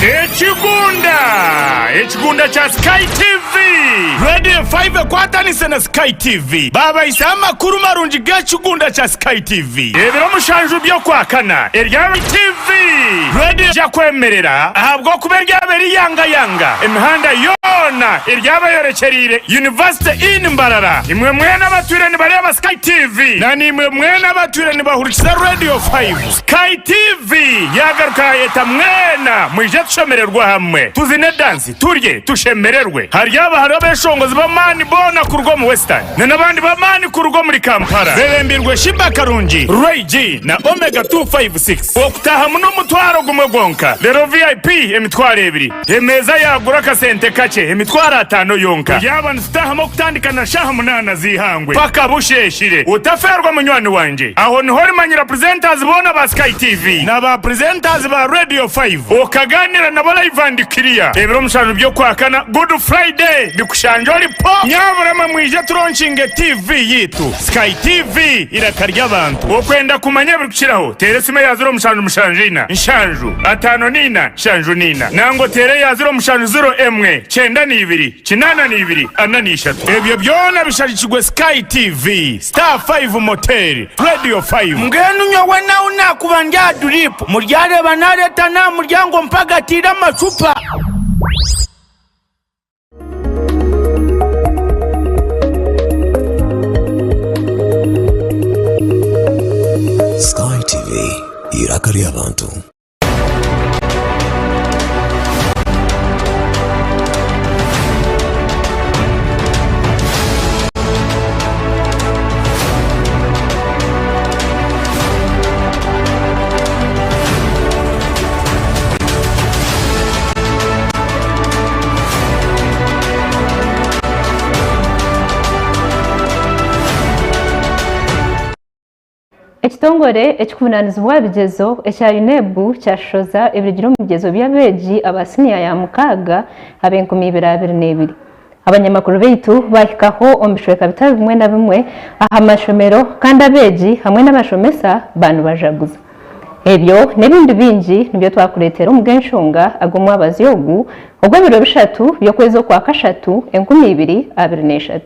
Ekigunda cha SkyTv Radio 5 kwatanise na SkyTV baba isa amakuru marungi g'ekigunda cha SkyTV ebiro mushanju byo kwakana erya TV Radio jakwemerera ahabwo kuberya beri yanga imihanda yona eryaba yorekerire University in Mbarara imwe mwena batureni bari aba SkyTV nani imwe mwena batureni bahurikiza Radio 5 SkyTV yagaruka yeta mwena mwije tushemererwa hamwe tuzine dance turye tushemererwe hari abeshongozi bamani bona kurwo mu Western n'abandi bamani kurwo muri Kampala bebembirwe Shiba Karungi Ray G na Omega 256 okutaha muno mutwaro gumwe gonka rero VIP emitwaro ebiri emeza yagura kasente kace emitwaro 5 yonka yabana tutahamo kutandikana shaha munana zihangwe paka busheshire utaferwa munywani wanje aho niho rimanyira presenters bona ba SkyTV na ba presenters ba Radio 5 okaganira na bola ivandikiriya ebiro mushanju byo kwakana Good Friday bikushanjori po nyabura mwije turonchinge TV yitu SkyTV irakarya abantu okwenda kumanya bikushiraho teresime yaziro mushanjina nshanju 5 nina shanju nina nango tere yaziro mushanju 0 emwe 9 2 8 ebyo byona bishajikigwe SkyTV Star 5 Motel Radio 5 mgenu nyowe na unakubanja drip muryare banareta na muryango mpaga tira machupa SkyTV irakari abantu. Ekitongore ekikuvunaanizibwa bigezo ekya UNEB kyashoza ebiragiro mu bigezo by'abeegi abasiniya ya mukaaga ab'Enkumi-22. Abanyamakuru baitu bahikaho omu bishweka bitari bimwe na bimwe aha mashomero kandi abeegi hamwe n'abashomesa banu bajaguza. Ebyo n'ebindi bingi nibyo twakuleetera omu genshonga ag'omwabazi ogu ogw'ebiro 3 by'okwezi okwa kashatu 2023.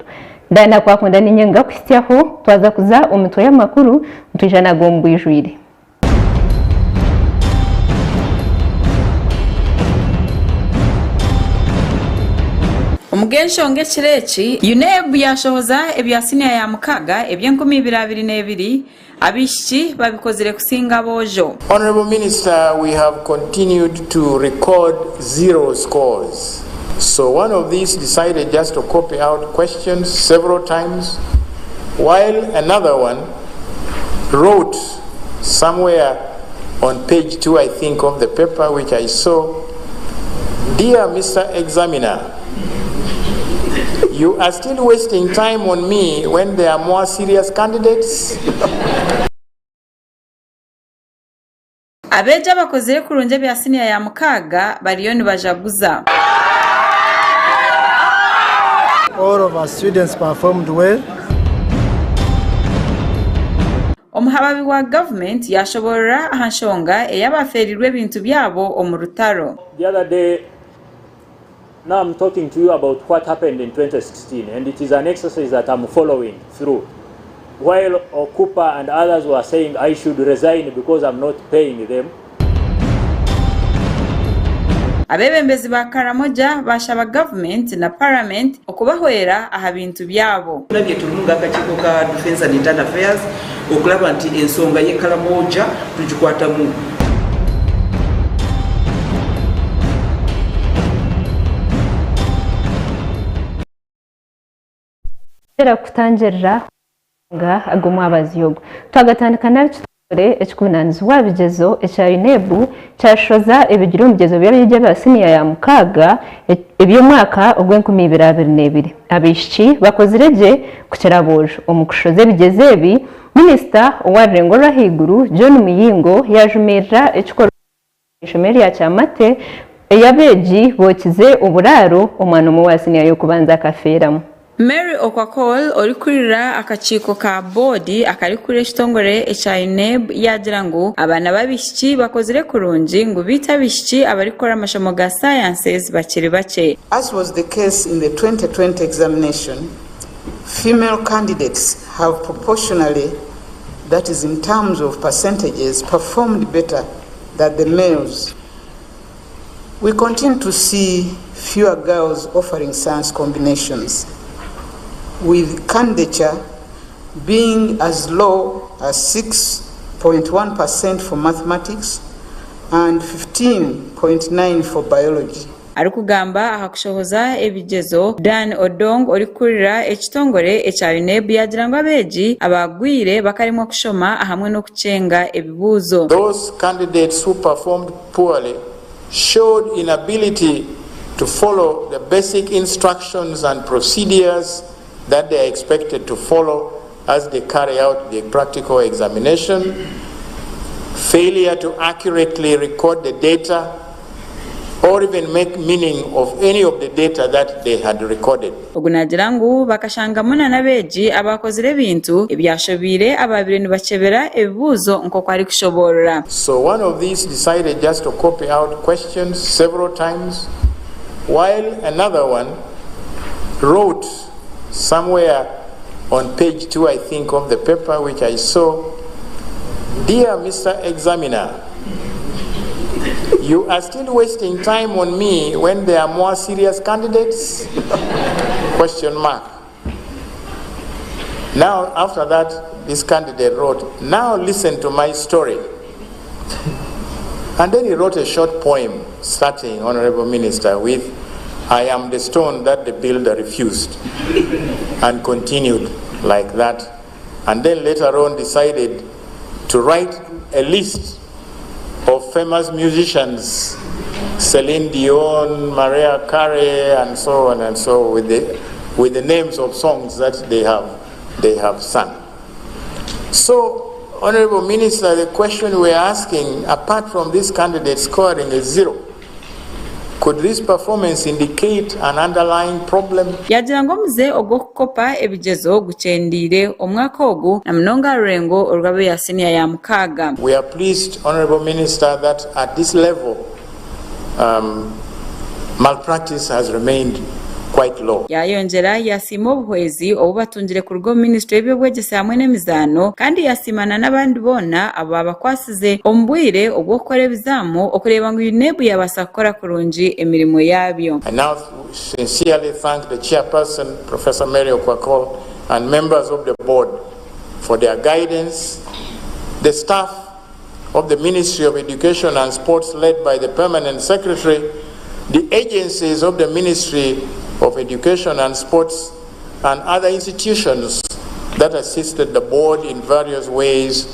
Dianah Kwakunda ninyenga kusityaho twaza kuza omutwe y'amakuru ntujana gombwijwire. Omugenshonge kireki UNEB yashohoza ebyasiniya ya mukaaga eby'Enkumi-22 abishiki babikozere kusinga bojo. Honorable Minister, we have continued to record 0 scores. So one of these decided just to copy out questions several times, while another one wrote somewhere on page 2, I think, of the paper which I saw, "Dear Mr. Examiner, you are still wasting time on me when there are more serious candidates." Abeja bakozere kurunje bya senior ya mukaaga bariyo nibajaguza. All of our students performed well. Omuhababi wa government yashobora ahanshonga eyabaferirwe bintu byabo omurutaro. The other day, now I'm talking to you about what happened in 2016, and it is an exercise that I'm following through. While Okupa and others were saying I should resign because I'm not paying them. Abebembezi ba Karamoja bashaba government na parliament okubahwera aha bintu byabo. Nabye tulunga akakiko ka Defense and Internal Affairs okulaba nti ensonga ye Karamoja tugikwata mu. Era kutangerera nga agomwabazi yogo. Twagatandika nabitore ekikuvunaanizibwa bigezo ekya UNEB kyashoza ebigiro mubigezo by'abeegi abasiniya ya mukaaga eby'omwaka ogw'Enkumi-22. Abishiki bakozire gye kukira bojo omu kushoza ebigezo ebi. Minisita owa Rurengo rwa Haiguru John Muyingo yajumirira ekikorwa ishomero ya Kyamate eyabeegi bokize oburaro omwana omu wasiniya y'okubanza akafeeramu. Mary Okwakol orikurira akakiiko ka bodi akarikura ekitongore ekya UNEB yagira ngu abana babishiki bakozire kurungi ngu bita bishiki abarikora amashomo ga sciences bakiri bake. As was the case in the 2020 examination, female candidates have proportionally, that is in terms of percentages, performed better than the males. We continue to see fewer girls offering science combinations, with candidature being as low as 6.1% for mathematics and 15.9% for biology. Arikugamba ahakushohoza ebigezo Dan Odong orikurira ekitongore ekya UNEB yagira ngo abeegi abagwire bakarimo kushoma ahamwe no kucenga ebibuzo. Those candidates who performed poorly showed inability to follow the basic instructions and procedures that they are expected to follow as they carry out the practical examination, failure to accurately record the data or even make meaning of any of the data that they had recorded. Ogunagira ngu bakashangamuna nabeegi abakozire ebintu ebyashobire ababire nibakebera ebibuzo nko kwari kushoborera. So one of these decided just to copy out questions several times, while another one wrote somewhere on page 2, I think, of the paper which I saw, "Dear Mr. Examiner, you are still wasting time on me when there are more serious candidates?" Question mark. Now, after that, this candidate wrote, "Now listen to my story." And then he wrote a short poem starting, Honorable Minister, with, "I am the stone that the builder refused," and continued like that. And then later on decided to write a list of famous musicians, Celine Dion, Mariah Carey, and so on and so, with the names of songs that they have sung. So, Honorable Minister, the question we're asking, apart from this candidate scoring a 0, could this performance indicate an underlying problem? Yagira ngo muze ogwo kukopa ebigezo gucendire omwaka ogu na mnonga rurengo orwabe ya senior ya mukaga. We are pleased, Honorable Minister, that at this level malpractice has remained quite low. Yayongera yasima obuhwezi obubatungire ku rugo Ministry y'ebyobwegesa hamwe n'emizano kandi yasimana n'abandi bona abo abakwasize ombwire ogwo gukora ebizamu okureba ngo UNEB yabasa kukora kurungi emirimo yabyo. I now sincerely thank the chairperson, Professor Mary Okwakol, and members of the board for their guidance, the staff of the Ministry of Education and Sports led by the Permanent Secretary, the agencies of the Ministry of Education and Sports, and other institutions that assisted the board in various ways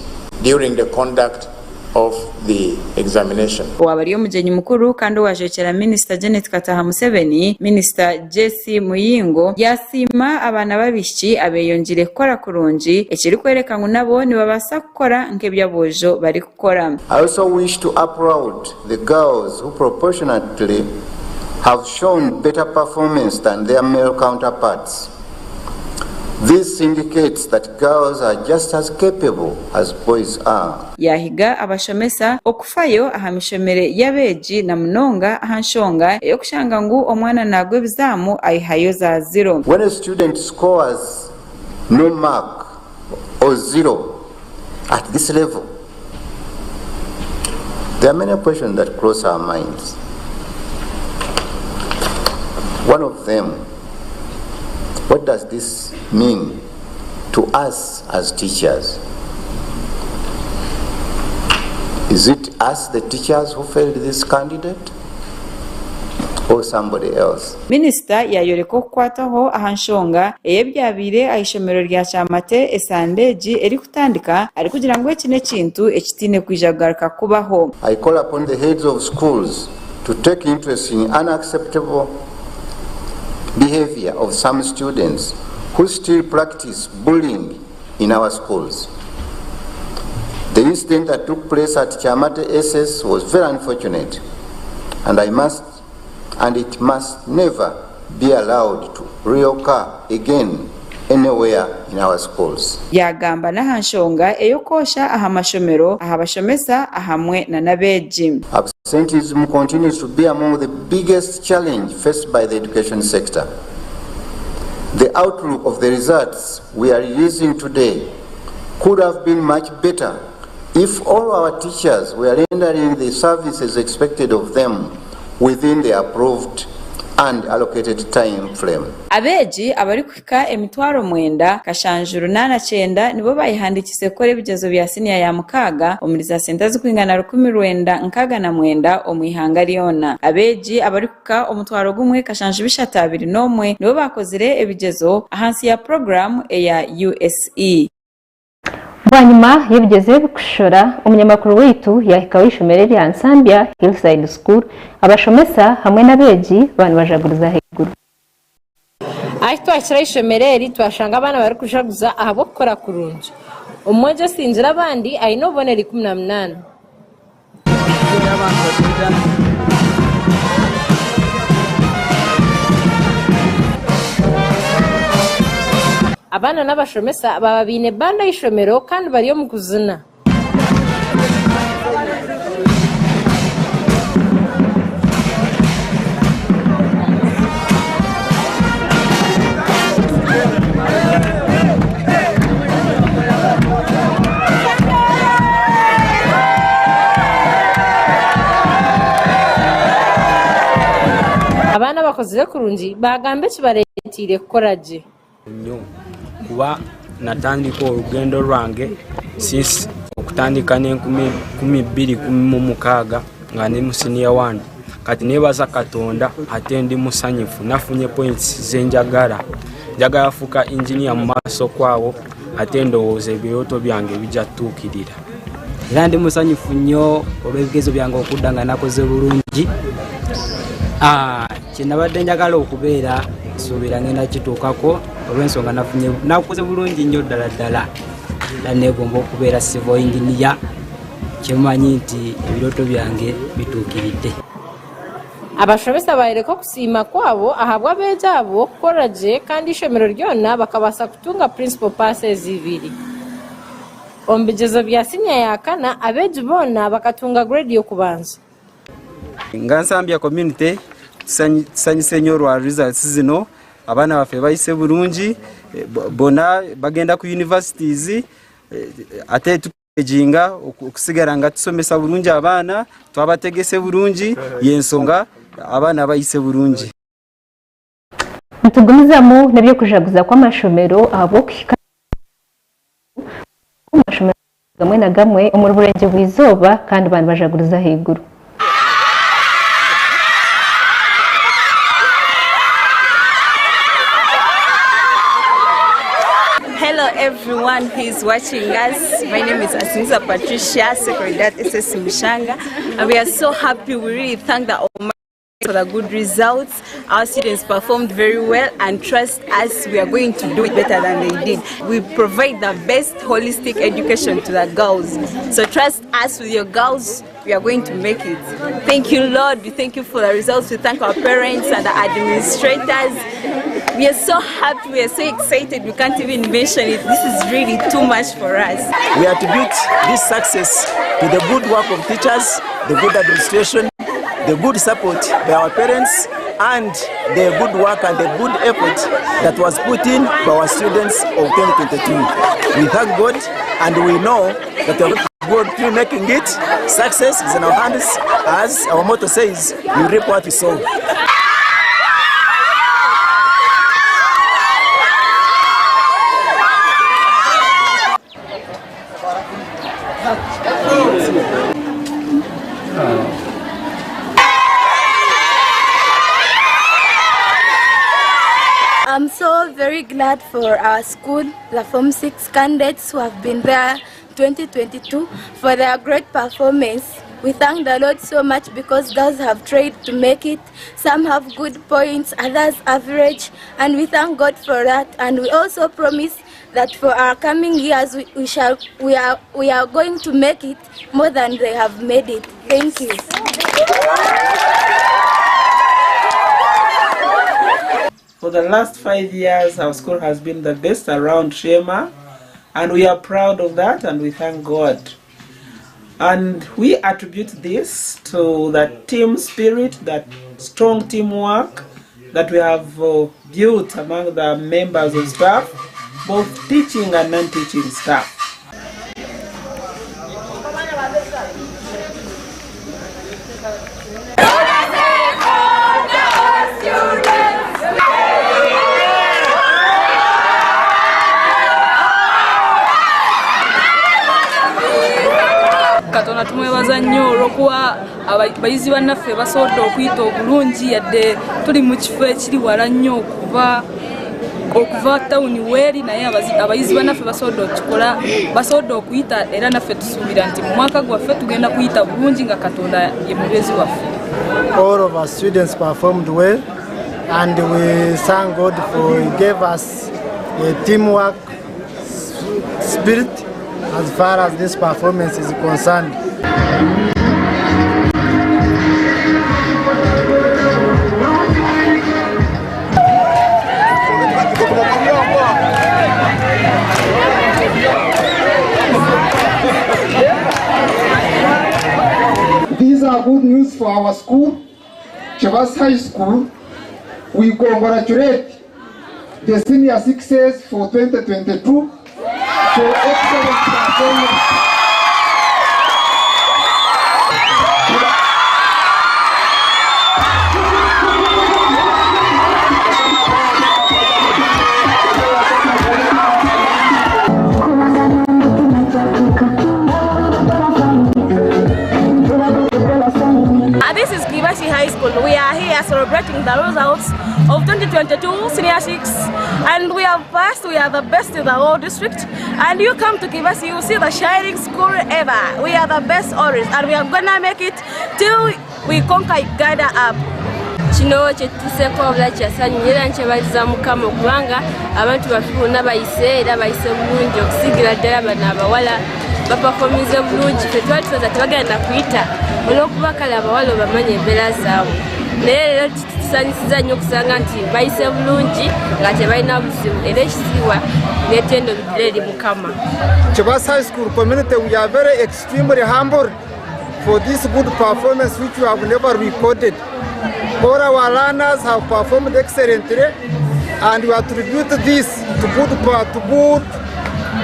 during the conduct of the examination. Wabariyo mujenyi mukuru kandi wajekera Minister Janet Kataha Museveni, Minister Jesse Muyingo yasima abana babishiki abeyongire kukora kurungi ekiri kwereka ngo nabo nibabasa kukora nk'ebyabojo bari kukora. I also wish to applaud the girls who proportionately have shown better performance than their male counterparts. This indicates that girls are just as capable as boys are. Yahiga abashomesa okufayo ahamishomere yabeji na mnonga ahanshonga yokushanga ngu omwana nagwe bizamu ayihayo za 0. When a student scores no mark or 0 at this level, there are many questions that cross our minds. One of them, what does this mean to us as teachers? Is it us, the teachers, who failed this candidate, or somebody else? Minister yayoreko kukwataho ahanshonga eyebyabire ayishomero rya Chamate esandeji eri kutandika ari kugira ngo ekine kintu ekitine kwijagaruka kubaho. I call upon the heads of schools to take interest in unacceptable behavior of some students who still practice bullying in our schools. The incident that took place at Chamate SS was very unfortunate, and it must never be allowed to reoccur again anywhere in our schools. Yagamba n'ahanshonga eyokosha aha mashomero aha bashomesa ahamwe na nabeji. Absenteeism continues to be among the biggest challenge faced by the education sector. The outlook of the results we are using today could have been much better if all our teachers were rendering the services expected of them within the approved and allocated time frame. Abeji abari kwika emitwaro 9 kashanjuru 89 nibo bayihandikise kore bigezo bya senior ya mukaga omuri za senta zikwingana 19 omwihanga lyona. Abeji abari kwika omutwaro gumwe kashanjuru 21 nibo bakozire ebigezo ahansi ya program eya USE. Bwanyuma yebigeze bikushora umunyamakuru witu yahika wishomereri ya Nsambya Hillside School abashomesa hamwe n'abeji bantu bajaguriza heguru. Twashira ishomereri twashanga abana bari kujaguza ahabo gukora kurunje umwejo sinjira abandi ayino boneri 18. Abana n'abashomesa baba bine banda y'ishomero kandi bariyo mu kuzina. Abana bakozire kurungi bagambe kibaretire koraje. Kuba natandika urugendo rwange since okutandika ne2016 nga ndi mu senior 1 kati nebaza Katonda ate ndi musanyifu nafunye points zenjagala njagala fuka engineer mu maaso kwawo ate ndowooza ebyoto byange bijja tuukirira era ndi musanyifu nnyo olw'ebigezo byange okuddanga nakoze bulungi kyenabadde njagala okubeera suubira ngenda kituukako olw'ensonga nakoze bulungi nnyo ddala negomba okubeera civil engineer kyemanyi nti ebirooto byange bituukiridde. Abashomesa bahereko kusiima kwabo ahabwa abeegi abo okukora gye kandi ishomero lyonna bakabasa kutunga principal passes 2. Omu bigezo bya senior ya 4 abeegi boona bakatunga grade y'okubanza. Nga Nsambya community tusanyise nnyo olwa results zino abana baffe bayise bulungi bona bagenda ku universities ate tukejinga okusigala nga tusomesa bulungi abaana twabategese bulungi yensonga abana bayise bulungi. Ntugumizamu nebyo kujaguza kwa mashomero abo kika mashomero gamwe na gamwe umuri burenge bwizoba kandi bantu bajaguriza higuru. Hello everyone who is watching us. My name is Asinza Patricia, Secretary at SS Mushanga, and we are so happy. We really thank the Almighty for the good results. Our students performed very well, and trust us, we are going to do it better than they did. We provide the best holistic education to the girls. So trust us with your girls, we are going to make it. Thank you, Lord. We thank you for the results. We thank our parents and the administrators. We are so happy, we are so excited, we can't even mention it. This is really too much for us. We attribute this success to the good work of teachers, the good administration, the good support by our parents, and the good work and the good effort that was put in by our students of 2022. We thank God, and we know that we are going to be making it. Success is in our hands, as our motto says, we reap what we sow. I'm so very glad for our school, the Form 6 candidates who have been there 2022 for their great performance. We thank the Lord so much because girls have tried to make it. Some have good points, others average, and we thank God for that. And we also promise that for our coming years we are going to make it more than they have made it. Thank you. the last 5 years, our school has been the best around Shema, and we are proud of that, and we thank God. And we attribute this to that team spirit, that strong teamwork that we have built among the members of staff, both teaching and non-teaching staff. Katona tumwebaza nnyo olw'okuba abayizi bannaffe basobodde okuyita obulungi yadde tuli mu kifo ekiri wala nnyo okuva tawuni weeri naye abayizi bannaffe basobodde okuyita era naffe tusuubira nti mu mwaka gwaffe tugenda kuyita bulungi nga Katonda ye mubezi waffe. All of our students performed well, and we thank God for He gave us a teamwork spirit as far as this performance is concerned. These are good news for our school, Chavas High School. We congratulate the senior sixes for 2022 for excellent performance. This is Kibasi High School. We are here celebrating the results of 2022 Senior 6, and we have passed. We are the best in the whole district. And you come to Kibasi, you see the shining school ever. We are the best always, and we are gonna make it till we conquer Uganda up. Kino kyetuseeko obula kyasanyu era nkyebaliza Mukama okubanga abantu bafuna bayise era bayise bulungi okusigira ddala bano abawala bapafomize bulungi ffe twali tuweza tebagenda kuyita olw'okuba kale abawala obamanya embeera zaabwe naye leero tusanyusiza nnyo okusanga nti bayise bulungi nga tebalina buzibu era ekisiiwa n'ettendo biddira eri Mukama. Chavas High School community, we are very extremely humbled for this good performance which we have never recorded. All our learners have performed excellently, and we attribute this to good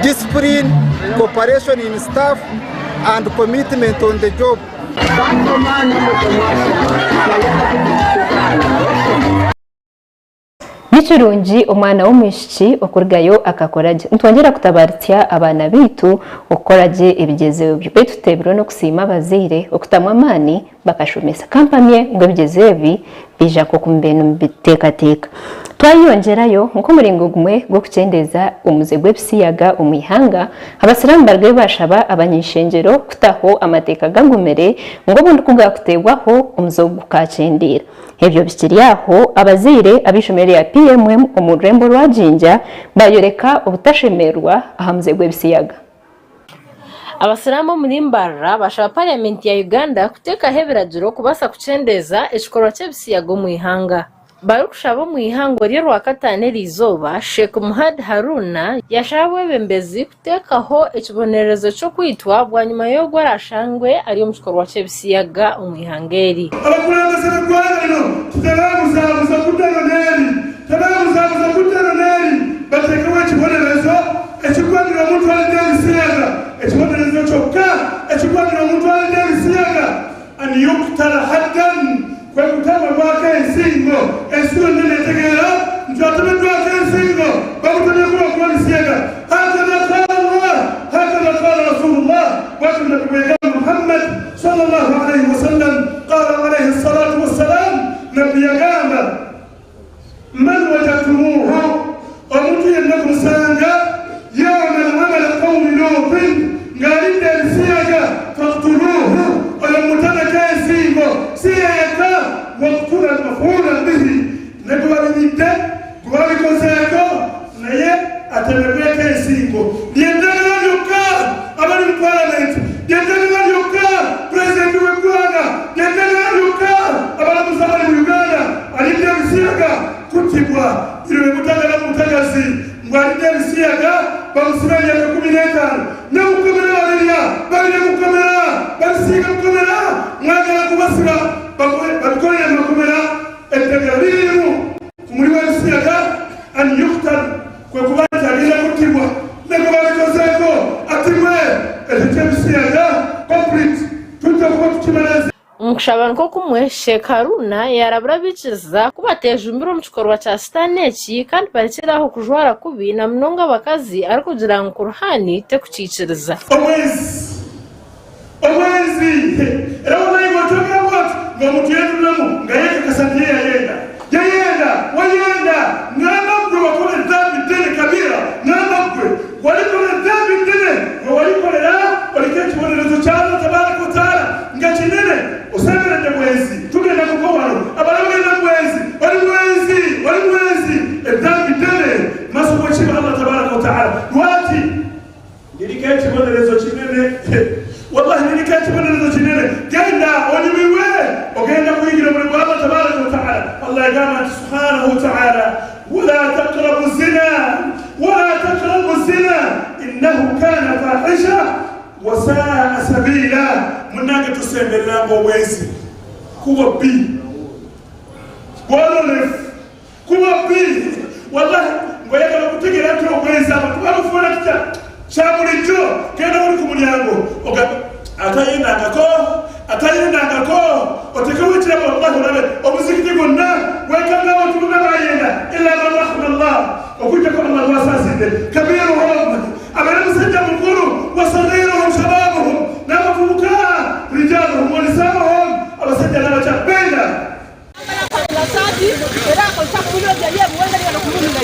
discipline, cooperation in staff, and commitment on the job. Nikirungi omwana w'omwishiki okurugayo akakoragye nitwongera kutabaritya abaana baitu okukoragye ebigezeyo byo baitu tutebirwe n'okusiima abazaire okutamu amaani bakashomesa kampamye ngo ebigezeyo ebi bija nk'okumubenu mubiteekateeka twayongerayo nk'omuringo gumwe gw'okukyendeza omuze gw'ebisiyaga omu ihanga abasiraamu barugayo bashaba abanyeshengyero kutaho amateeka gagumire ngo obundi kugakuteebwaho omuze gukakyendera ebyo bikiri aho abazaire ab'ishomero ya PMM omu rurembo rwa Jinja bayoreka obutashemerwa aha muze gw'ebisiyaga. Abasiraamu muri Mbarara bashaba Parliamenti ya Uganda kuteekaho ebiragiro kubaasa kukyendeza ekikorwa ky'ebisiyaga omu ihanga. Barukushaba mu ihanga ryo Rwakataano erizooba Sheikh Muhammad Haruna yashaba abembezi kuteekaho ekibonerezo ky'okwitwa bwanyuma y'ogwo arashangwe ari omu kikorwa ky'ebisiyaga omu ihanga eri. Abakulembeze b'eggwanga lino tebeebuzabuza kuddayo n'eri bateekewo ekibonerezo ekigwanira omuntu alidde ebisiyaga ekibonerezo kyokka ekigwanira omuntu alidde ebisiyaga an yuktala haddan kwekutabwako ensingo nene etegeera nti atemeddwako ensingo bamutemeddwa okuba ebisiyaga hakadha qala Allah hakadha qala Rasulullah bwatyo nabbi Muhammad sallallahu alayhi wasallam qala alayhi salatu wassalam nabbi yagamba man wajadtumuhu omuntu yenna kumusanga yamal amala qawmi Luutin ng'alidde ebisiyaga faqtuluhu oyo mutabeka ensingo si yeka waqtula almafuula bihi ne gwebalimidde gwebabikozeeko naye atemeddweko ensingo lyeddagala lyokka abali mu palamenti lyeddagala bamusimenya ya 15 na mukamera bariya bari mukamera basiga mukamera mwagala kubasira bakoye mukamera etegariru kumuri wasiyaga an yuqtal ko kubata bila kutibwa nego babikozeko atimwe etegabisiyaga complete tutakuba tukimaleza Mkushabani ko kumwe Sheikh Haruna yarabura bikiza kubateje imbere mu gikorwa cya Staneki kandi barekeraho kujwara kubi na mnonga bakazi ari kugira ngo kuruhani te kuciciriza omwezi rawana ibotoka wat ngamutuyendulamu ngayeka kasandiye yayenda ngamabwe wakole dhambi tene kabira ngamabwe walikole dhambi tene walikolera waliketi wonerezo cyane tabaraka wa taala ngachinene usabira mwezi tugenda kukowano abalagenda mwezi wali mwezi dhambi tene masomo chiba Allah tabaraka wa taala wati niliketi wonerezo chinene wallahi niliketi wonerezo chinene genda waliwe ogenda kuingira muri Allah tabaraka wa taala Allah yagama subhanahu wa taala ولا تقربوا الزنا إنه كان فاحشة وساء سبيلا مناك تسمى الله بويسي كوبا بي ولولف كوبا بي والله ويقول لك تيجي لا تروح ويسا ما تفونا كذا شامل الجو كنا ولكم اليوم وقال atayenda ngako otekawe tira Allah nabe obuzikiti gonna wekanga watu nabayenda illa man rahmallah okuja ko Allah wasaside kabiruhum abana musajja mukuru wa saghiruhum shababuhum nabafuka rijaluhum wa nisaahum abasajja nabachapenda nasati era ko chakulo jaye mwenda ya kumunga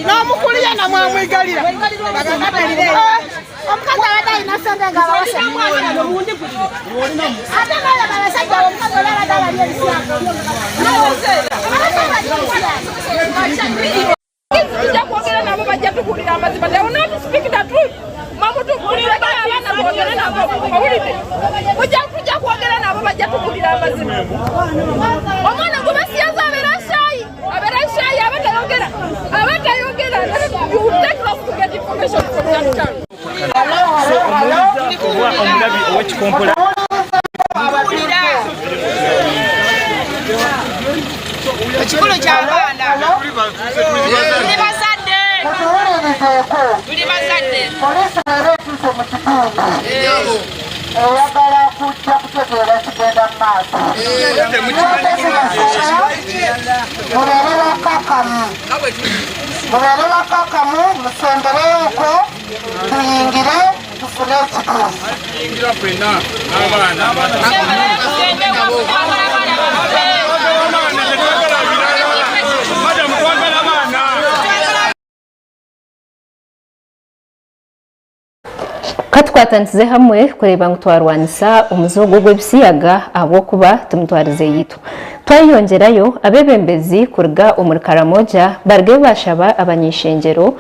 no mukulia na mwamwigalira omukazi abadde nasonda nga bawasa ate bala basajja omukazi olala dala lyebisyago tujja kwogera nabo bajja tukulira amazima they will not speak the truth mamutukulire abaana kwogera nabo owulidde tujja kwogera nabo bajja tukulira amazima omwana gwe basiyaza abeera shayi abatayogera you take off to get information from that child omulabi ow'ekikompola ekikulu ky'abaana tuli bazadde polisi leero etuuse mu kitundu eyagala kujja kutegeera kigenda mu maaso mubeere bakakamu musembereyooko tuyingire tufune ekituufu katwatanzize hamwe kureba ngo twarwanisa umuzogo gw'ebisiyaga abokuba tumutwarize yitu twayongerayo abebembezi kurga umurikaramoja barge bashaba abanyishengero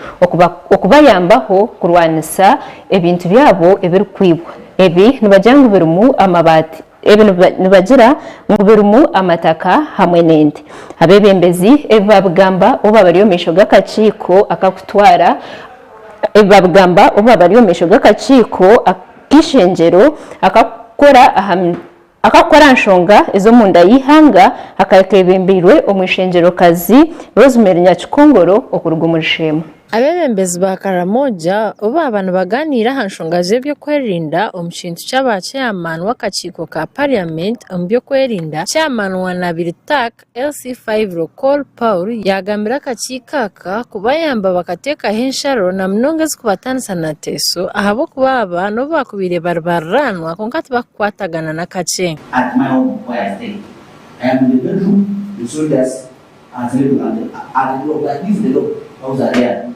okubayambaho kurwanisa ebintu byabo ebirikwibwa ebi nibajyangu birumu amabati ebi nibagira ngo birumu amataka hamwe n'ende abebembezi ebabagamba oba bariyo misho gakaciko akakutwara babagamba oba bariyo misho gakaciko akishengero akakora nshonga izo munda yihanga akakebembirwe omwishengero kazi Rosemary Nyakikongoro okuruga umurishemo abebembezi ba Karamoja oba abantu baganira hanshonga zebyo kwerinda omushintu cyaba chairman w'akaciko ka parliament ombyo kwerinda chairman wa Nabiritak LC5 Rokol Paul yagambira akacikaka kubayamba bakateka hensharo na mnongezi kubatanisa na teso ahabo kubaba no bakubire barbaranwa konkati bakwatagana na kace at my home where I stay. I am in the bedroom, the soldiers are sleeping at the door. Like this, the door, those are there.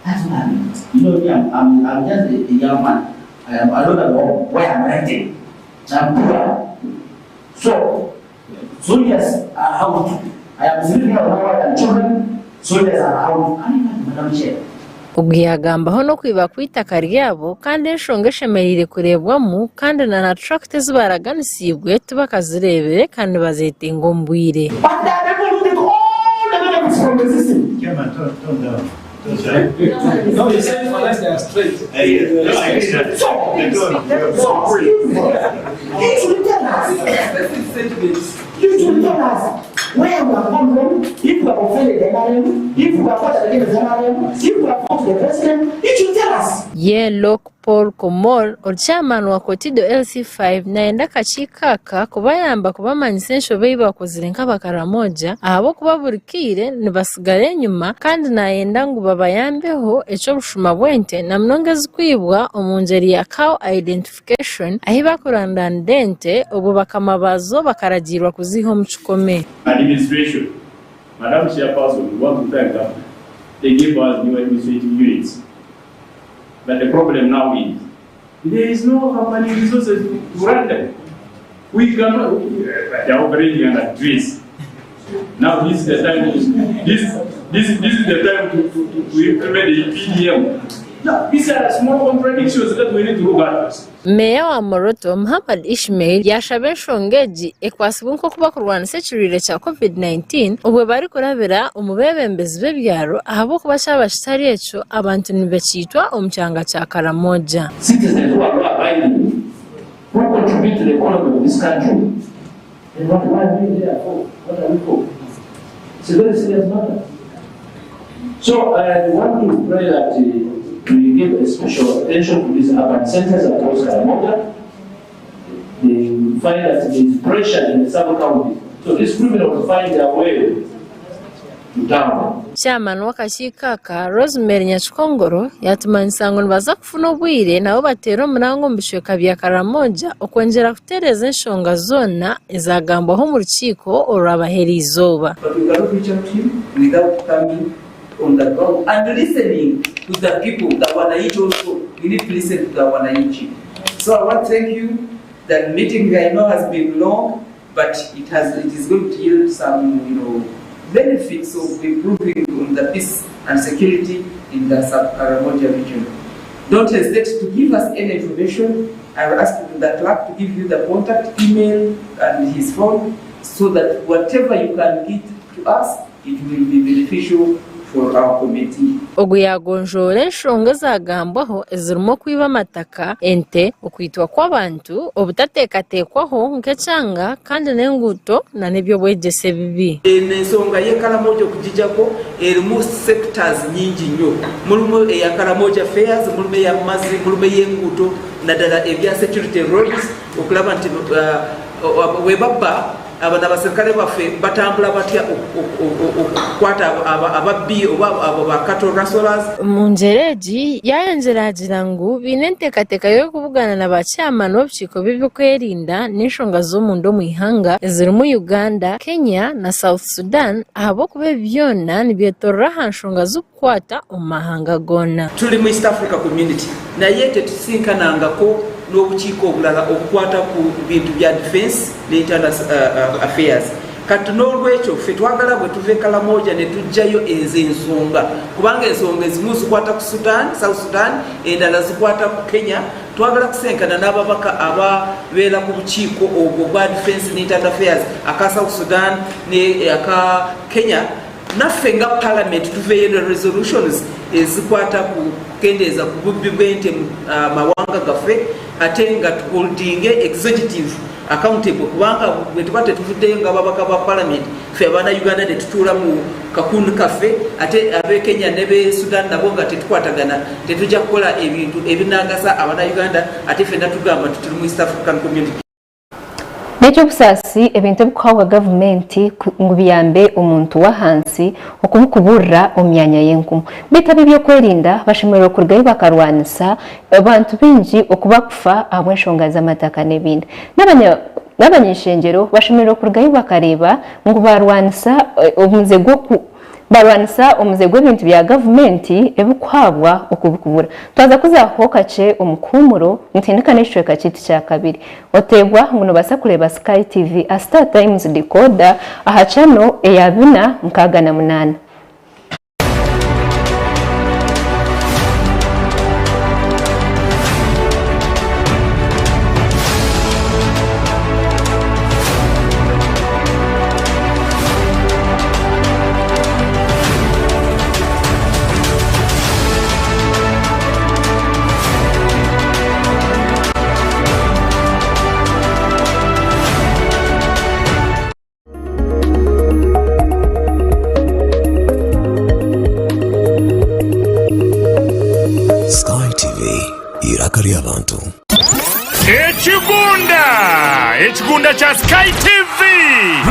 That's what I mean. You know, yeah, I'm just a young man. I don't know where I'm renting. I'm poor. So soldiers are out. I am sleeping around and children. Soldiers are out. I don't know, Madam Chair. ubwiyagambaho no kwiba kwitaka ryabo kandi enshonga eshemerire kurebwamu kandi na tracte zibaraganisibwe tubakazirebere kandi bazete ngombwire. But there are people who take all the benefits from the system. Chairman, turn down. No, you said for us they are straight. You should tell us where we are come from, if we have offended the NRM, if we have fought against the NRM, if we have fought the president, you should tell us. Ye Lok Paul Komol, chairman wa Kotido LC5 naenda kachikaka kubayamba kubamanyisa enshobe bakozire nk'abakaramoja ahabo kubaburikire nibasigare nyuma kandi naenda ngo babayambeho eco bushuma bwente na mnongezi kwibwa omunjeri ya cow identification ahiba kuranda ndente ubu bakamabazo bakaragirwa kuziho mchukome. Administration, Madam Chairperson, we want to thank them. They gave us new administrative units. But the problem now is, there is no company resources to run them. We cannot, they are operating under grace. Now this is the time this is the time to implement the PDM. No, these are small contradictions that we need to look at. Meya wa Moroto Muhammad Ishmael yashabe nshongeji ekwasibwa nko kuba kurwanisa ekirire kya COVID-19 ubwo bari kurabira umubebembezi b'ebyaro ahabo kuba cyabashitari eco abantu nibekitwa omucyanga kya Karamoja. Citizens who are abiding, who contribute to the economy of this country. And what are we there for? What are we for? It's a very serious matter. So I want to pray that we give a special attention to these urban centers across Karamoja. They find that there is pressure in the sub-county. So these criminals will find their way to town. Chairman wakashikaka Rosemary Nyachikongoro yatumanyisa ngo baza kufuna obwire nabo batera omurango mbishweka bya Karamoja okwongera kutereza enshonga zona ezagambwaho mu rukiko olwabahera izoba. But we cannot reach out to him without coming on the ground and listening to the people, the Wananchi also. We need to listen to the Wananchi. So I want to thank you. The meeting I know has been long, but it is going to yield some, benefits of improving on the peace and security in the Sub-Karamoja region. Don't hesitate to give us any information. I will ask the clerk to give you the contact email and his phone so that whatever you can get to us, it will be beneficial for our committee. Oguyagonjore enshonga zagambwaho ezirimo kwiba amataka ente okwitwa kw'abantu obutateekateekwaho nk'ekyanga kandi n'enguuto na n'ebyo bwegese bibi. Ensonga y'Ekaramoja okugijjako erimu sectors nyingi nnyo. Mulimu eya Karamoja Fairs, mulimu ey'amazzi, mulimu ey'enguuto naddala ebya security roads okulaba nti webabba abana abaserikale baffe batambula batya okukwata ababbi oba abo ba cattle rustlers. Munjereji yayonjeragira ngu bine enteekateeka y'okuvugana na bakyamani b'obukiiko bw'ebyokwerinda n'enshonga z'omunda omu ihanga ezirimu Uganda, Kenya na South Sudan ahabw'okuba byonna nibyetoorera aha nshonga z'okukwata omu mahanga gonna. Tuli mu East Africa Community naye tetusinkanangako n'obukiiko obulala okukwata ku bintu bya defense ne internal affairs. Kati n'olwekyo ffe twagala bwe tuva e Karamoja ne tujjayo ensonga kubanga ensonga ezimu zikwata ku Sudan, South Sudan, endala zikwata ku Kenya. Twagala kusenkana n'ababaka ababeera ku bukiiko obwo bwa defense ne internal affairs aka South Sudan ne aka Kenya. Naffe nga parliament tuveeyo ne resolutions ezikwata ku kendeeza ku bubbi bw'ente mawanga gaffe ate nga tuholdinge executive accountable kubanga bwe tuba tetuvuddeyo nga babaka ba parliament ffe abaana Uganda ne tutuula mu kakundu kaffe ate ab'e Kenya ne b'e Sudan nabo nga tetukwatagana tetujja kukola ebintu ebinaagasa abaana Uganda ate ffe natugamba tutuli mu East African Community. N'ekyo busaasi ebintu ebikuhabwa gavumenti ngu biyambe omuntu w'ahansi okumukuburira omu myanya y'enkumu bitabo ebyokwerinda bashemereire kurugayo bakarwanisa abantu bingi okuba kufa ahabw'enshonga z'amataka n'ebindi n'abanyeshengyero bashemereire kurugayo bakareeba ngu barwanisa omuze barwanisa umuze gw'ebintu bya gavumenti ebukwabwa okubikubura twaza kuzaho kace omukumuro ntindika n'ishweka kiti cya kabiri otegwa muno basa kureba Sky TV a Star Times decoder aha channel eya 468. SkyTV irakari abantu Ekigunda cha SkyTV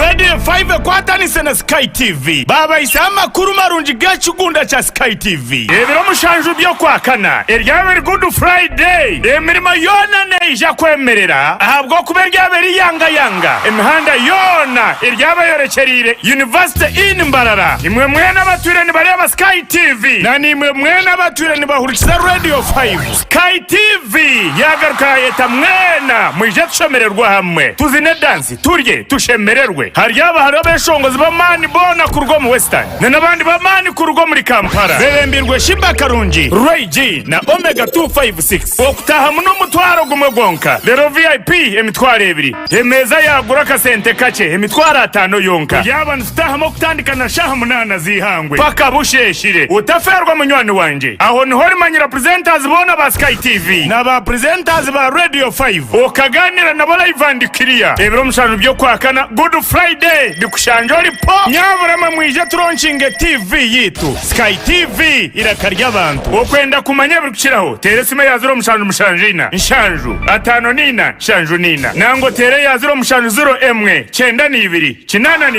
Radio 5 kwatanise na SkyTV baba isa amakuru marungi g'ekigunda cha SkyTV ebiro mushanju byo kwakana eryabere Good Friday emirimo yona neija kwemerera ahabwo kuberya yanga emihanda yona eryabayorekerire University in Mbarara imwe mwena batureni bari aba SkyTV na nimwe mwena batureni bahurikira Radio 5 SkyTV yagaruka yeta mwena mwije tushemererwa hamwe tuzine dance turye tushemererwe haryaba hari abeshongozi bamani bona kurwo mu Western n'abandi bamani kurwo muri Kampala berembirwe Shimba Karungi Ray G na Omega 256 okutaha muno mutwaro gumwe gonka rero VIP emitwaro ebiri emeza yagura kasente kace emitwaro 5 yonka yabana tutahamo kutandika na shaha munana zihangwe paka busheshire utaferwa munywani wanje aho niho rimanyira presenters bona ba Sky TV na ba presenters ba Radio 5 okaganira na bola ivandikiriya ebiro mushanu byo kwakana Good Friday bikushanjori po nyaburama mwije turonchinge TV yitu Sky TV irakarya abantu okwenda kumanya bikiraho teresime ya 0 mushanu mushanjina nshanju 5 nina nshanju nina nango tere ya 0 mushanu 0 emwe 9 ni 2 8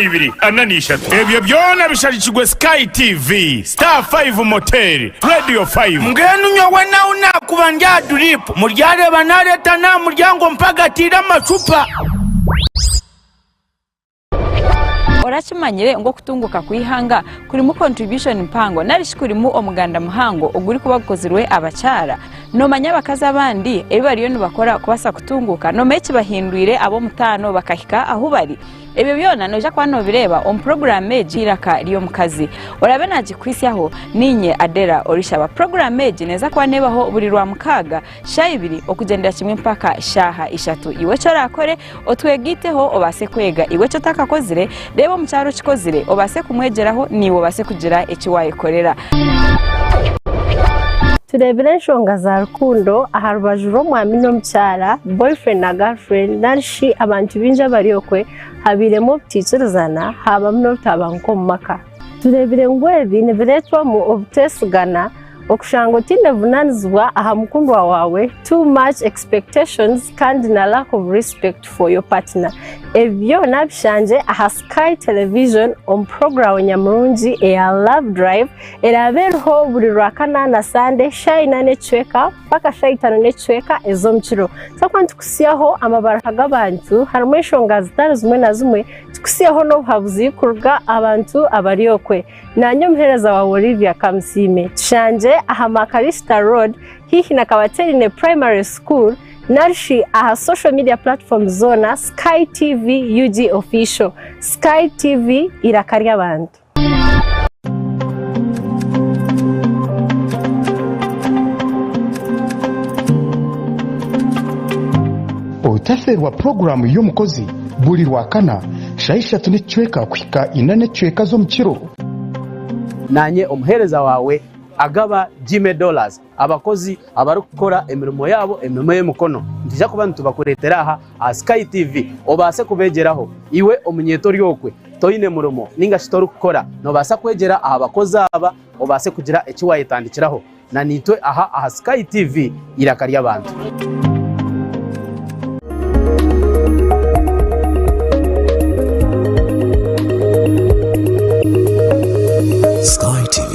ni 2 4 ebyo byona bishajikwe Sky TV Star 5 Motel Radio 5 mgenu nyowe na una kubanja drip muryare banareta na muryango mpagatira amacupa Orachimanyire ngo kutunguka kwihanga kuri mu contribution mpango narishikuri mu omuganda muhango oguri kubakozirwe abacara no manya bakaza abandi ebibariyo nibakora kubasa kutunguka no mechi bahindwire abo mutano bakahika aho bari ebyo byona noja kwano bireba on program jiraka riyo mukazi orabe naji kwisyaho ninye Adera orishaba program neza kwanebaho buri rwa mukaga shayibiri okugendera kimwe mpaka shaha 3 iwe cyo rakore otwegiteho obase kwega iwe cyo takakozire rebo mucyaro kikozire obase kumwegeraho niwo base kugira ekiwaye korera turebere nshonga za rukundo aharubajuro mwamino mcyara boyfriend na girlfriend narishi abantu binja bariyokwe habiremo butikirizana haba mno tabanko maka turebere ngwebi neberetwa mu obutesugana okushango tinde vunanizwa aha mukundwa wawe too much expectations kandi na lack of respect for your partner ebyo nabishanje aha Sky Television on program nyamurungi eya Love Drive eraberho buri rwakana na Sunday shayina necweka paka shayitana necweka ezo mchiro sakwantu kusiyaho amabara gabantu harimo inshonga zitari zimwe na zimwe tukusiyaho no habuzi kurga abantu abariyokwe nanyo mhereza wa Olivia Kamsime tushanje aha Makarista Road hihi na Kawaterine Primary School narishi aha social media platform zona Sky TV UG official Sky TV irakarya abantu otaferwa programu y'umukozi buri rwakana shayisha tunecweka kwika 4 necweka zo mukiro nanye omuhereza wawe agaba $10 abakozi abari gukora emirimo yabo emirimo y'umukono ndija kuba ntubakuretera aha Sky TV obase kubegeraho iwe omunyeto ryokwe toyine murumo ninga shitori gukora no basa kwegera aha bakozi aba obase kugira ekiwayitandikiraho na nitwe aha Sky TV irakarya abantu Sky TV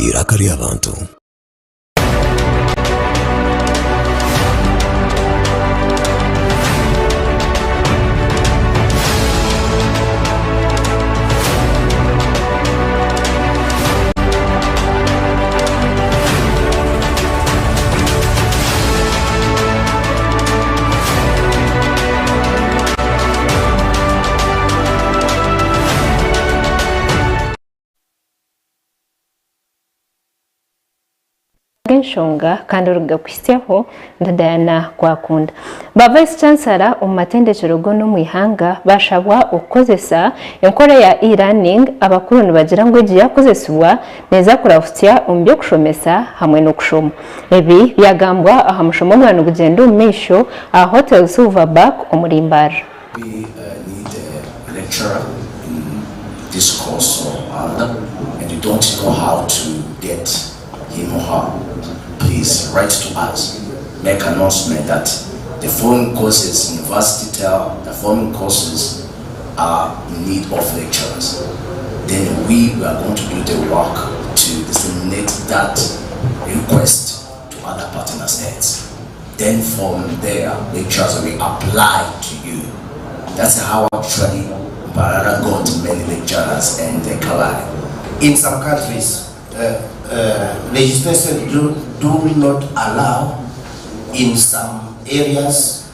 irakarya abantu rw'enshonga kandi rugakwisyaho nda Dianah Kwakunda ba Vice Chancellor omumatendekero go no mwihanga bashabwa okukozesa enkora ya e-learning abakuru nibagira ngo egiye yakozesibwa neza kurafutya ombyo kushomesa hamwe no kushoma ebi byagambwa aha mushomo mwana gugenda umisho a Hotel Silverback omurimbara. We need a lecturer in this course or other, and you don't know how to get him or her, please write to us. Make an announcement that the following courses, university tell the following courses are in need of lecturers. Then we are going to do the work to disseminate that request to other partner states. Then from there, lecturers will apply to you. That's how actually Barara got many lecturers and the Kalai. In some countries, legislation do not allow in some areas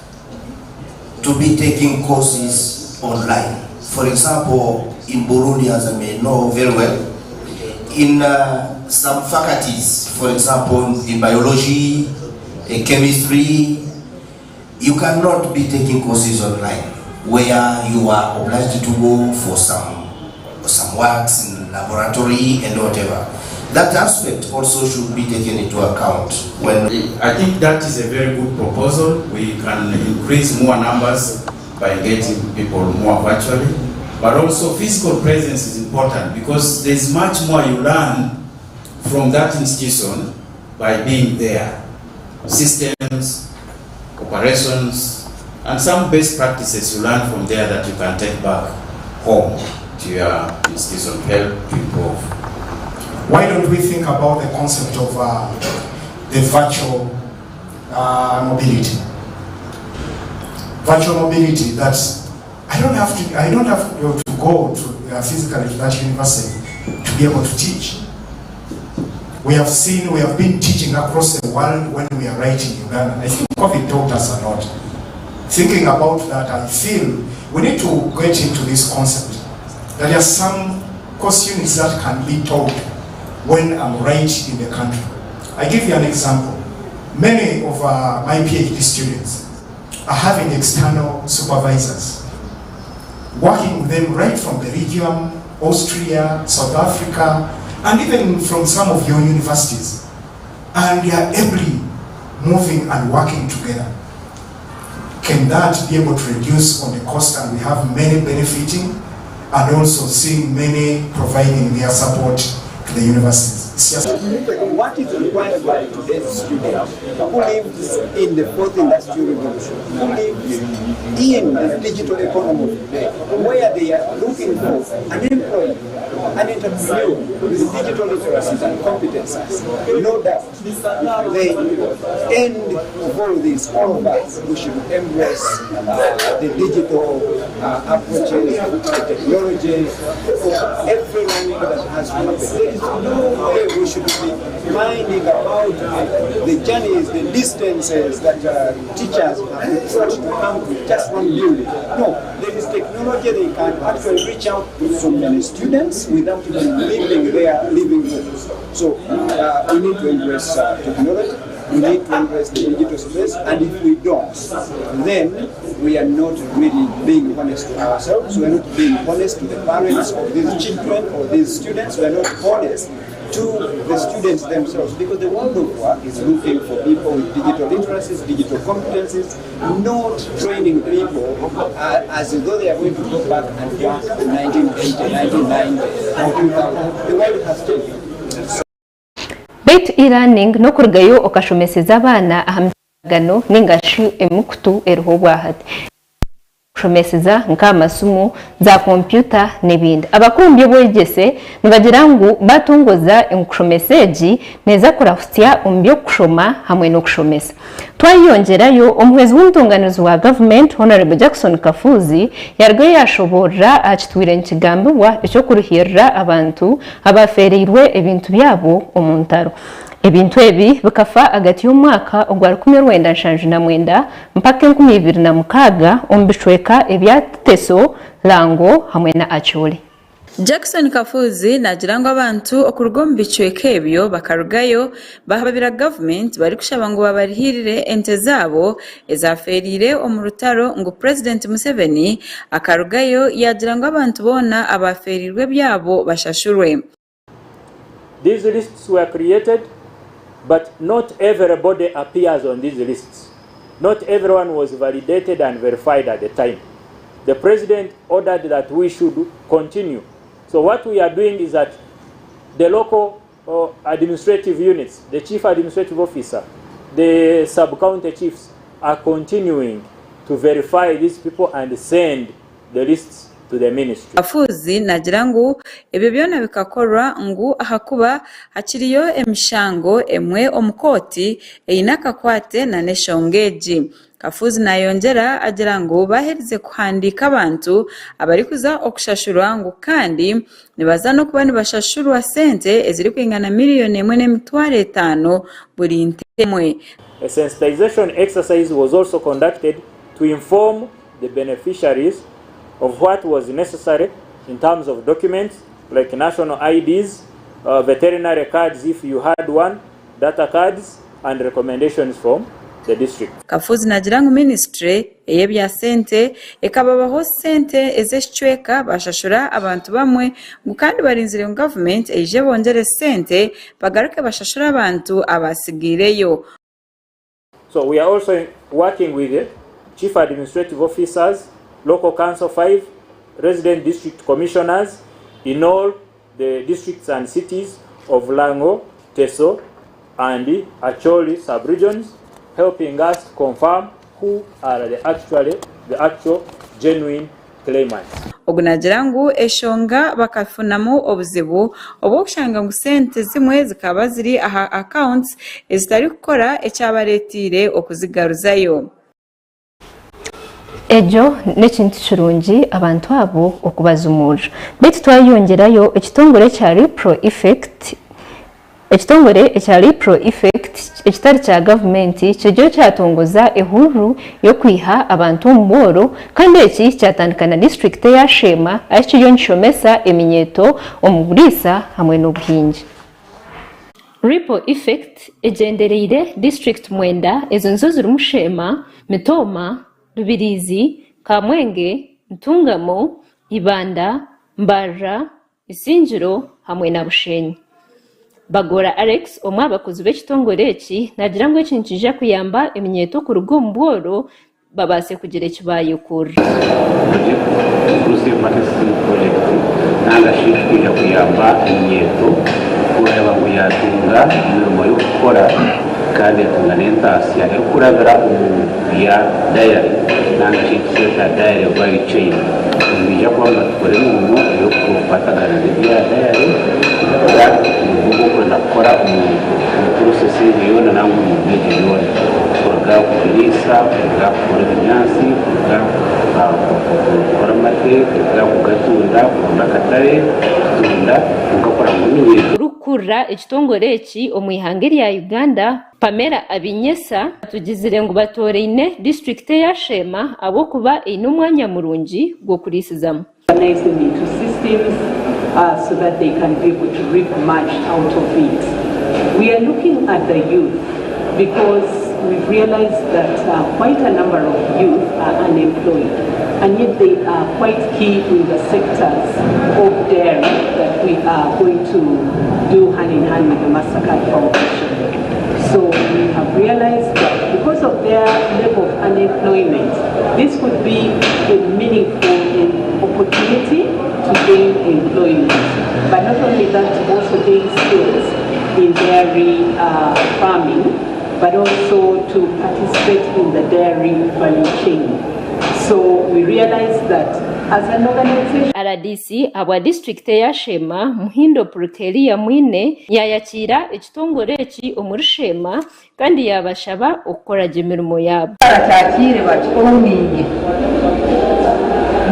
to be taking courses online. For example, in Burundi, as I may know very well, in some faculties, for example, in biology, chemistry, you cannot be taking courses online, where you are obliged to go for some works in laboratory and whatever. That aspect also should be taken into account. When I think that is a very good proposal. We can increase more numbers by engaging people more virtually, but also physical presence is important because there's much more you learn from that institution by being there. Systems, operations, and some best practices you learn from there that you can take back home to your institution, help to improve. Why don't we think about the concept of the virtual mobility? Virtual mobility, that I don't have to go to physically to that university to be able to teach. We have been teaching across the world when we are writing in Uganda. I think COVID taught us a lot. Thinking about that, I feel we need to get into this concept that there are some course units that can be taught when I'm right in the country. I give you an example. Many of my PhD students are having external supervisors, working with them right from Belgium, Austria, South Africa, and even from some of your universities. And they are ably moving and working together. Can that be able to reduce on the cost, and we have many benefiting and also seeing many providing their support to the universities? It's just what is required by today's student who lives in the fourth industrial revolution, who lives in the digital economy of today, where they are looking for an employee, an entrepreneur with digital literacy and competencies. No doubt, the end of all this, all of us, we should embrace the digital approaches, the technology for everyone that has to happen. There is no way we should be minding about the journeys, the distances that teachers have brought to come to just one building. No, there is technology. They can actually reach out to so many students without even leaving their living rooms. So we need to embrace technology. We need to embrace the digital space, and if we don't, then we are not really being honest to ourselves. We are not being honest to the parents of these children or these students. We are not honest to the students themselves, because the world of work is looking for people with digital literacies, digital competencies, not training people as though they are going to go back and work in 1980, 1990, or 2000. The world has changed. Bait e-learning no kurgayo okashomeseza abana ahamgano ningashi emukutu eruho bwahati kushomeseza nk'amasomo za computer n'ibindi abakumbye bwegese nibagira ngo batungoza enkushomeseji neza kurafutya umbyo kushoma hamwe no kushomesa twayongerayo omwezi w'umutunganizo wa government Honorable Jackson Kafuzi yarwe yashobora akitwire nkigambwa icyo kuruhirira abantu abaferirwe ebintu byabo omuntaro ebintu ebi bikafa agati y'umwaka ogwa 1999 mpaka 2026 ombishweka ebyateso lango hamwe na acholi. Jackson Kafuzi nagira ngo abantu okurugomba bicweke ebyo bakarugayo bahababira government bari kushaba ngo babarihirire ente zabo ezaferire omurutaro ngo President Museveni akarugayo yagira ngo abantu bona abaferirwe byabo bashashurwe. These lists were created, but not everybody appears on these lists. Not everyone was validated and verified at the time. The president ordered that we should continue. So what we are doing is that the local administrative units, the chief administrative officer, the sub-county chiefs are continuing to verify these people and send the lists to the ministry. Kafuzi nagira ngo ebyo byona bikakorwa ngo ahakuba hakiriyo emishango emwe omukoti einakakwate na neshongeji. Kafuzi nayongera agira ngo baherize kuhandika abantu abari kuza okushashurwa ngo kandi nibaza no kuba nibashashurwa sente eziri kwingana miliyoni 1.5 buri ntemwe. A sensitization exercise was also conducted to inform the beneficiaries of what was necessary in terms of documents like national IDs, veterinary cards if you had one, data cards and recommendations from the district. Kafuzi nagira ngo ministry eyebya sente ekababaho sente ezeshchweka bashashura abantu bamwe ngo kandi barinzire government eje bongere sente bagaruke bashashura abantu abasigireyo. So we are also working with the chief administrative officers, local council 5, resident district commissioners in all the districts and cities of Lango, Teso and Acholi sub-regions, helping us to confirm who are the actual genuine claimants. Ogunagira ngo eshonga bakafunamo obuzibu obukushanga ngo sente zimwe zikaba ziri aha accounts ezitari gukora ekyabaretire okuzigaruzayo. Ejo n'ekintu kirungi abantu abo okubazumura bitu twayongerayo ekitongore kya Repro Effect ekitari kya gavumenti kijyo kyatongoza ehuru yo kwiha abantu omuboro kandi eki kyatandikana district ya Shema ekijyo nshomesa eminyeto omugurisa hamwe n'obuhingi. Repro Effect egendereire district mwenda ezo nzo ziri Mushema, Mitoma, Rubirizi, Kamwenge, Ntungamo, Ibanda, Mbarra, Isinjiro hamwe na Bushenyi. Bagora Alex omwe abakozi b'ekitongore eki nagira ngo ekintu kija kuyamba eminyeto ku rugo mboro babase kugira ekibayukura. Nagashishikira kuyamba eminyeto kureba ngo yatunga imirimo yo gukora kandi yatunga n'entasi ari kurabira ya diary n'akintu cya diary by chain bijya kwamba tukore umuntu yo kufatagana n'ibya diary ubwo nakora process yona nangu mbeje yona kurga kulisa kurga kurinyansi kurga kukora mateka kurga kugatunda kurakatare tunda ugakora muri rukura ekitongore eki omwihanga lya Uganda. Pamela Abinyesa tugizire ngo batoreine district ya Shema abo kuba inumwanya murungi gwo kurisizamu. Into systems so that they can be able to reap much out of it. We are looking at the youth because we've realized that quite a number of youth are unemployed, and yet they are quite key in the sectors of dairy that we are going to do hand in hand with the Mastercard Foundation. So we have realized that because of their level of unemployment, this could be a meaningful opportunity to gain employment. But not only that, also gain skills in dairy farming, but also to participate in the dairy value chain. So we realized that as an organization, RDC aba district ya Shema Muhindo Proteria Mwine yayakira ekitongore eki omuri Shema kandi yabashaba okukora emirimo yabo. Arakire bakikoninge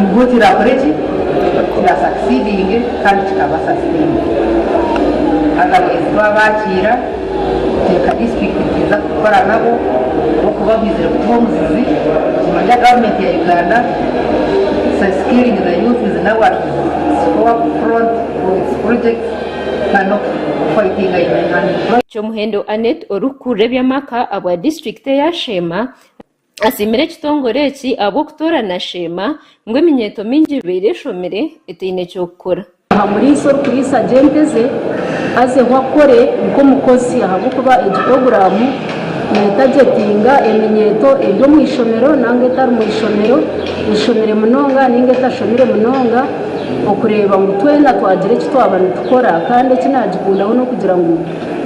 ngutira kureki kira succeeding kandi kikaba sustain. Otherwise babakira teka district kiza gukora nabo no kubabizira kuba muzizi mu government ya Uganda skilling the youth is now at forefront of its projects and not fighting unemployment. Chomuhendo Anet orukure byamaka abwa district ya Shema asimire kitongore eki abo kutora na Shema ngwe minyeto mingi bireshomere etine cyokora muri so kurisa genteze aze wakore uko mukozi ahabo kuba program netajetinga eminyeto ebyo mu ishomero nange tar mu ishomere munonga ninge tashomere munonga okureba ngo twena twagire cyo abantu tukora kandi kinagikunda no kugira ngo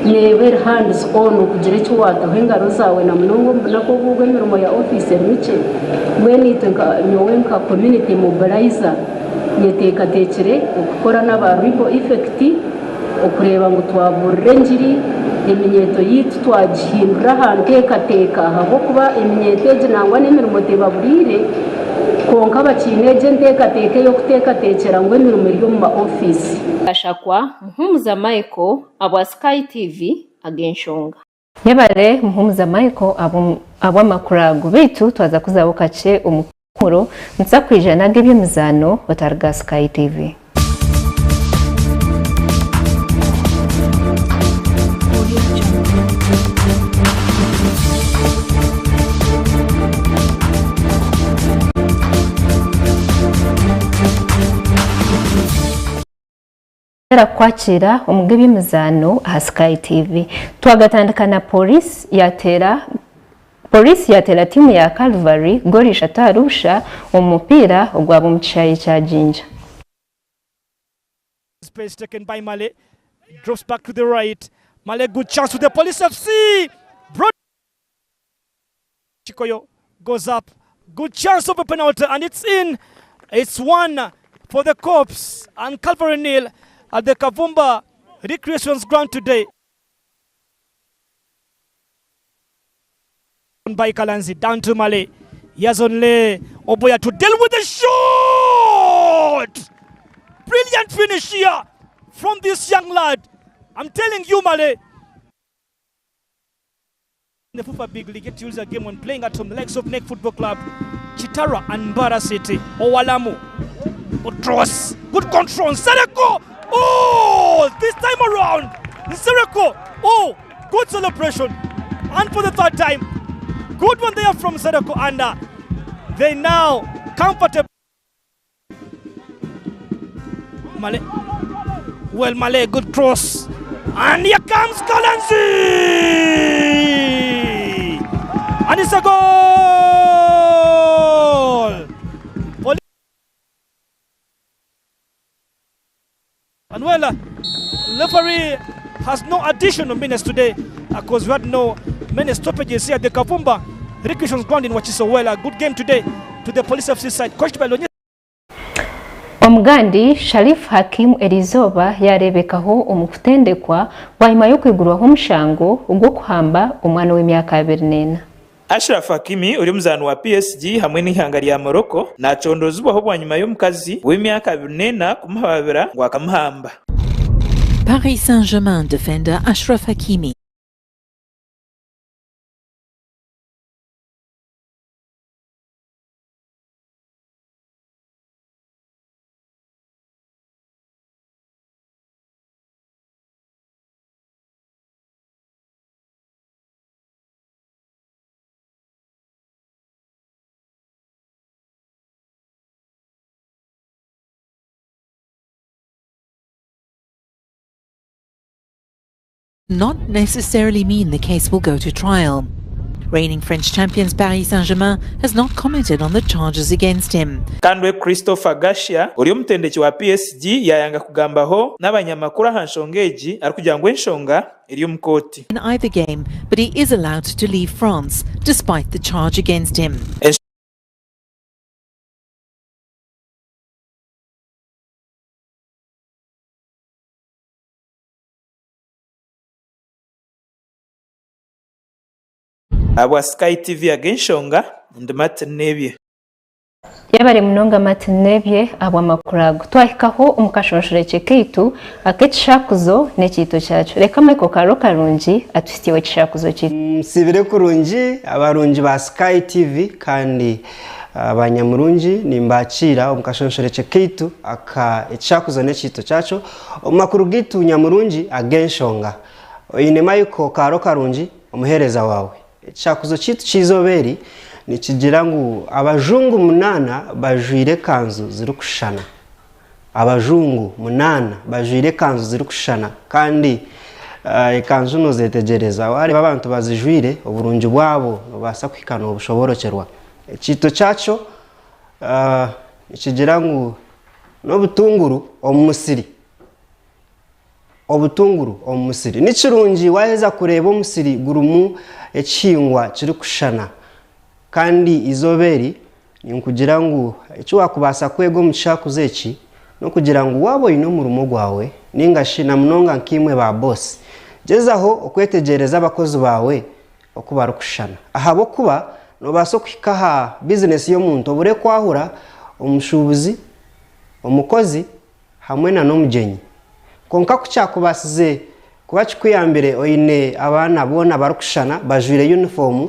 nebe hands on kugira cyo watahengaro zawe na munongo nako bugwe mirimo ya office mice mweni tenka nyowenka community mobilizer nyeteka tekere ukora n'aba ripple effect okureba ngo twaburire ngiri eminyeto yitu twagihindura hantekateka aho kuba eminyeto nangwa n'imirimo tebaburire konka bakineje ntekateke yo kutekatekera ngo emirimo iri mu office ashakwa Muhumuza Michael abwa SkyTv agenshonga yabare Muhumuza Michael abo makurago bitu twaza kuzabukace umukuro nsa kwijana bw'imizano batarga SkyTv. Kwakira umugwi b'imizano aha SkyTv twagatandukana police yatera timu ya Calvary gorisha tarusha umupira ogwabo mu cyayi cya Jinja. Space taken by Male, drops back to the right. Male, good chance with the Police FC. Chikoyo goes up, good chance of a penalty and it's in. It's one for the Corps and Calvary nil at the Kavumba Recreations Ground today. By Kalanzi, down to Male. Yazonle Oboya to deal with the shot! Brilliant finish here from this young lad. I'm telling you, Male. The FIFA Big League, it use a game when playing at home, the likes of Neck Football Club, Chitara and Bara City, Owalamu. Good cross, good control, Sereko! Oh, this time around, Sereko! Oh, good celebration. And for the third time, good one there from Sereko, and they now comfortable. Male. Well, Male, good cross. And here comes Kalanzi! And it's a goal! And well, referee has no additional minutes today because we had no many stoppages here at the Kavumba Recreations Ground in Wachisowela. Good game today to the Police FC side, coached by Lonye. Omugandi Sharif Hakim Elizoba yarebekaho umukutendekwa wanyuma yo kwigurwaho umushango ubwo kuhamba umwana w'imyaka 24. Ashraf Hakimi uri muzano wa PSG hamwe n'ihanga rya Morocco nacondozubaho bwanyuma yo mukazi w'imyaka 24 kumuhabera ngo akamuhamba. Paris Saint-Germain defender Ashraf Hakimi. Not necessarily mean the case will go to trial. Reigning French champions Paris Saint-Germain has not commented on the charges against him. Kandwe Christopher Gashia uri umutendeki wa PSG yayanga kugambaho n'abanyamakuru ahanshongeji ari kugira ngo enshonga iri umukoti. In either game, but he is allowed to leave France despite the charge against him. Abwa SkyTv agenshonga ndimate nebye yabari munonga mate nebye abwa makurago twahikaho umukashonshore cheketu aketshakuzo nekito cyacu reka Michael Karo Karungi atwistiwe kishakuzo cyo sibire kurungi abarungi ba SkyTv kandi abanyamurungi nimbakira omukashonshoreche keitu aka ekyakuzana ekito kyacho omakuru gitu nyamurungi agenshonga oyinema yuko karo karungi omuhereza wawe ekyakuzo kitu kizoberi nikigira ngu abajungu 8 bajwire kanzu zirukushana abajungu 8 bajwire kanzu zirukushana kandi ikanzu nozetegereza wari abantu bazijwire oburungi bwabo basa kwikana obushoborokerwa ekito kyacho nikigira ngu n'obutunguru omusiri nikirungi waheza kureba omusiri gurumu ekihingwa kiri kushana kandi izoberi ninkugira ngu eki wakubasa kwega omu kishakuzo eki nokugira ngu waba oyine omurumo gwawe ningashi na munonga nkimwe ba boss gezaho okwetegereza abakozi bawe okuba rukushana ahabo kuba nobasa kwikaha business y'omuntu obure kwahura omushubuzi omukozi hamwe na n'omugenyi konka kucyakubasize kuba kikuyambire oyine abana bona barukushana bajwire uniform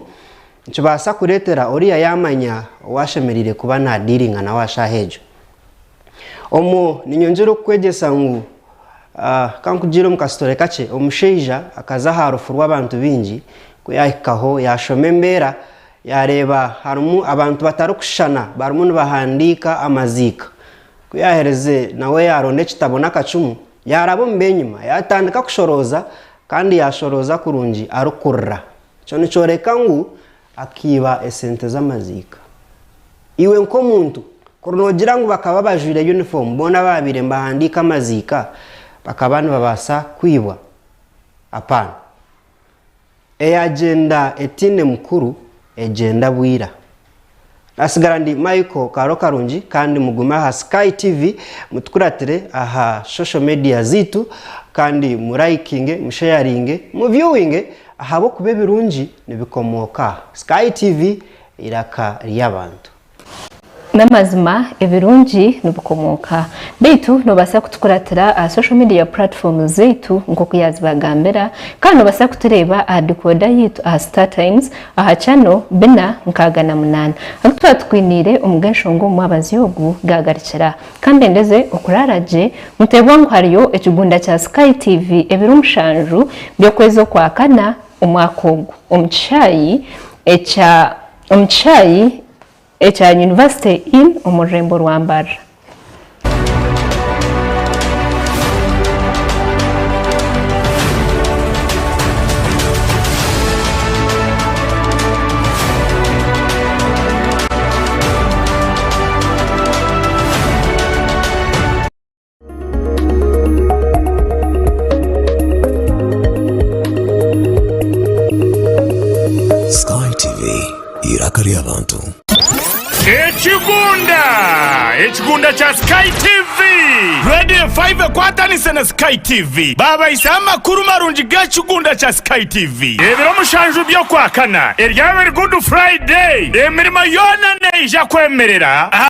nkibasa kuretera oriya yamanya washemerire kuba na dealing na washahejo omo ninyongera kwegesa ngu kankugire omukasitore kache omusheija akaza harufu rw'abantu bingi kuyahikaho yashome mbera yareba harumu abantu batarukushana barumu nibahandika amazika kuyahereze nawe yaronde kitabo n'akacumu yarabo mbenyuma yatandika kushoroza kandi yashoroza kurungi arukurra cyo nicoreka ngu akiba esente z'amazika iwe nko muntu kunogira ngu bakaba bajwire uniform bona babire mbahandika amazika bakaba babasa kwibwa apana agenda etine mukuru agenda bwira asigara ndi Michael Karo Karungi kandi muguma ha SkyTV mutukuratire aha social media zitu kandi muraikinge musharinge mu viewing ahabo kube birungi nibikomoka SkyTV iraka ry'abantu namazima ebirungi nibikomoka beitu nobasa kutukuratira a social media platforms zetu nko kuyazibagambira kandi nobasa kutureba a decoder yitu a Star Times aha channel bina nkagana munana akutwa twinire umugenshongo mwabazyogu gagarikira kandi ndeze okuraraje mutebwangu hariyo ekigunda kya SkyTV ebirumushanju byo kwezo kwa kana umwakogu omuchayi echa University in omurembo rwambara SkyTV irakari abantu ekigunda kya SkyTV Radio 5 kwatanise na SkyTV baba isa amakuru marungi g'ekigunda kya SkyTV ebiro mushanju byo kwakana eryawe Good Friday emirimo yona neija kwemerera